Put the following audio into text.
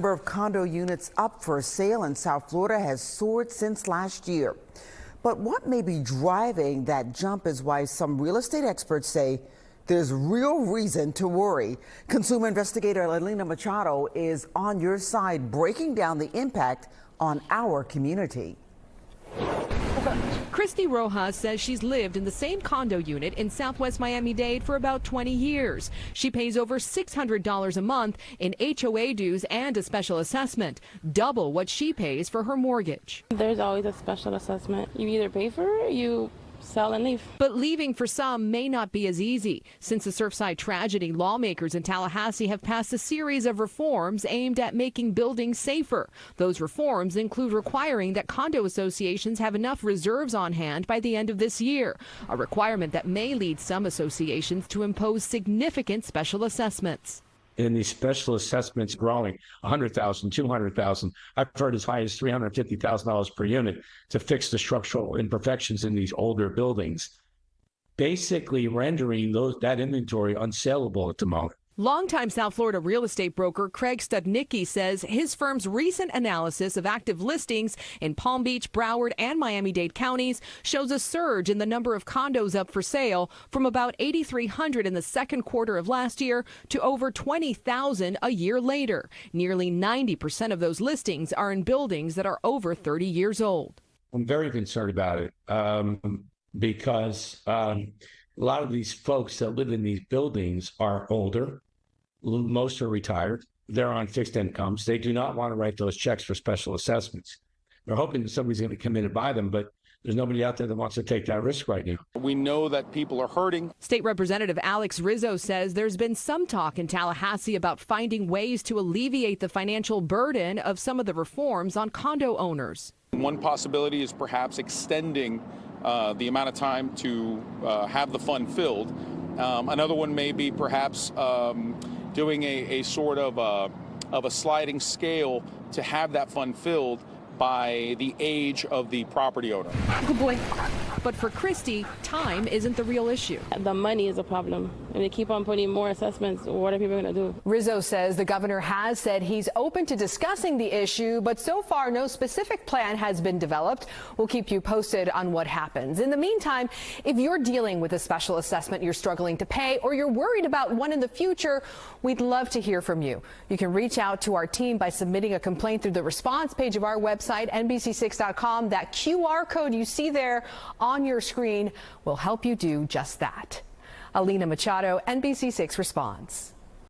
number of condo units up for sale in South Florida has soared since last year. But what may be driving that jump is why some real estate experts say there's real reason to worry. Consumer investigator Alina Machado is on your side, breaking down the impact on our community. Christy Rojas says she's lived in the same condo unit in Southwest Miami-Dade for about 20 years. She pays over $600 a month in HOA dues and a special assessment, double what she pays for her mortgage. There's always a special assessment. You either pay for it or you sell and leave. But leaving for some may not be as easy. Since the Surfside tragedy, lawmakers in Tallahassee have passed a series of reforms aimed at making buildings safer. Those reforms include requiring that condo associations have enough reserves on hand by the end of this year, a requirement that may lead some associations to impose significant special assessments. In these special assessments growing $100,000, $200,000, I've heard as high as $350,000 per unit to fix the structural imperfections in these older buildings, basically rendering that inventory unsaleable at the moment. Longtime South Florida real estate broker Craig Studnicki says his firm's recent analysis of active listings in Palm Beach, Broward, and Miami-Dade counties shows a surge in the number of condos up for sale from about 8,300 in the second quarter of last year to over 20,000 a year later. Nearly 90% of those listings are in buildings that are over 30 years old. I'm very concerned about it because a lot of these folks that live in these buildings are older. Most are retired. They're on fixed incomes. They do not want to write those checks for special assessments. They're hoping that somebody's going to come in and buy them, but there's nobody out there that wants to take that risk right now. We know that people are hurting. State Representative Alex Rizzo says there's been some talk in Tallahassee about finding ways to alleviate the financial burden of some of the reforms on condo owners. One possibility is perhaps extending the amount of time to have the fund filled. Another one may be perhaps doing a sort of a sliding scale to have that fund filled by the age of the property owner. Good boy. But for Christy, time isn't the real issue. The money is a problem. If they keep on putting more assessments, what are people going to do? Rizzo says the governor has said he's open to discussing the issue, but so far no specific plan has been developed. We'll keep you posted on what happens. In the meantime, if you're dealing with a special assessment you're struggling to pay, or you're worried about one in the future, we'd love to hear from you. You can reach out to our team by submitting a complaint through the response page of our website, NBC6.com. That QR code you see there on your screen will help you do just that. Alina Machado, NBC6 Response.